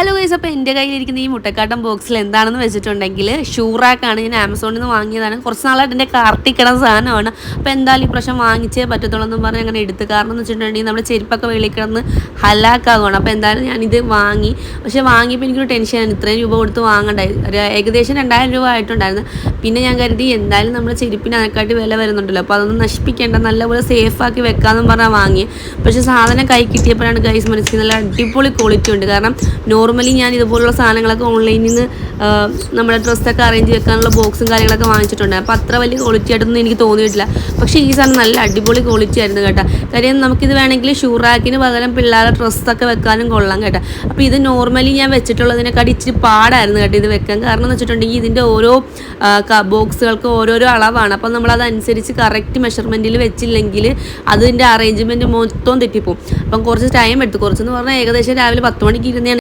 Hello guys, അപ്പോൾ എൻ്റെ കയ്യിലിരിക്കുന്ന ഈ മുട്ടക്കാട്ടൻ ബോക്സിൽ എന്താണെന്ന് വെച്ചിട്ടുണ്ടെങ്കിൽ ഷൂറാക്കാണ്. ഞാൻ ആമസോണിൽ നിന്ന് വാങ്ങിയതാണ്. കുറച്ച് നാളായിട്ട് എൻ്റെ കാർട്ടിൽ കിടന്ന സാധനമാണ്. അപ്പോൾ എന്തായാലും ഈ പ്രാവശ്യം വാങ്ങിച്ചേ പറ്റത്തുള്ളൂ എന്ന് പറഞ്ഞ് അങ്ങനെ എടുത്ത്. കാരണം എന്ന് വെച്ചിട്ടുണ്ടെങ്കിൽ നമ്മുടെ ചെരുപ്പൊക്കെ വെളിയിൽ കിടന്ന് ഹലാക്കാകുകയാണ്. അപ്പോൾ എന്തായാലും ഞാനിത് വാങ്ങി. പക്ഷേ വാങ്ങിയപ്പോൾ എനിക്കൊരു ടെൻഷനാണ്, ഇത്രയും രൂപ കൊടുത്ത് വാങ്ങണ്ടായി. ഏകദേശം 2000 രൂപ ആയിട്ടുണ്ടായിരുന്നു. പിന്നെ ഞാൻ കരുതി എന്തായാലും നമ്മുടെ ചെരുപ്പിന് അതിനെക്കാട്ടി വില വരുന്നുണ്ടല്ലോ, അപ്പോൾ അതൊന്നും നശിപ്പിക്കേണ്ട, നല്ലപോലെ സേഫാക്കി വെക്കാമെന്ന് പറഞ്ഞാൽ വാങ്ങി. പക്ഷേ സാധനം കൈ കിട്ടിയപ്പോഴാണ് ഗൈസ് മനസ്സിൽ നല്ല അടിപൊളി ക്വാളിറ്റി ഉണ്ട്. കാരണം നോർമലി ഞാൻ ഇതുപോലുള്ള സാധനങ്ങളൊക്കെ ഓൺലൈനിൽ നിന്ന് നമ്മുടെ ഡ്രസ്സൊക്കെ അറേഞ്ച് വെക്കാനുള്ള ബോക്സും കാര്യങ്ങളൊക്കെ വാങ്ങിച്ചിട്ടുണ്ട്. അപ്പോൾ അത്ര വലിയ ക്വാളിറ്റി ആയിട്ടൊന്നും എനിക്ക് തോന്നിയിട്ടില്ല. പക്ഷേ ഈ സാധനം നല്ല അടിപൊളി ക്വാളിറ്റി ആയിരുന്നു കേട്ടോ. കാര്യം നമുക്കിത് വേണമെങ്കിൽ ഷൂറാക്കിന് പകരം പിള്ളേരുടെ ഡ്രസ്സൊക്കെ വെക്കാനും കൊള്ളാം കേട്ടോ. അപ്പോൾ ഇത് നോർമലി ഞാൻ വെച്ചിട്ടുള്ളതിനെക്കാട്ടി ഇച്ചിരി പാടായിരുന്നു കേട്ടോ ഇത് വെക്കാൻ. കാരണം എന്ന് വെച്ചിട്ടുണ്ടെങ്കിൽ ഇതിൻ്റെ ഓരോ ബോക്സുകൾക്ക് ഓരോരോ അളവാണ്. അപ്പോൾ നമ്മളതനുസരിച്ച് കറക്റ്റ് മെഷർമെൻറ്റിൽ വെച്ചില്ലെങ്കിൽ അതിൻ്റെ അറേഞ്ച്മെൻറ്റ് മൊത്തം തെറ്റിപ്പോവും. അപ്പം കുറച്ച് ടൈം എടുത്തു. കുറച്ചെന്ന് പറഞ്ഞാൽ ഏകദേശം രാവിലെ 10 മണിക്ക് ഇരുന്നതാണ്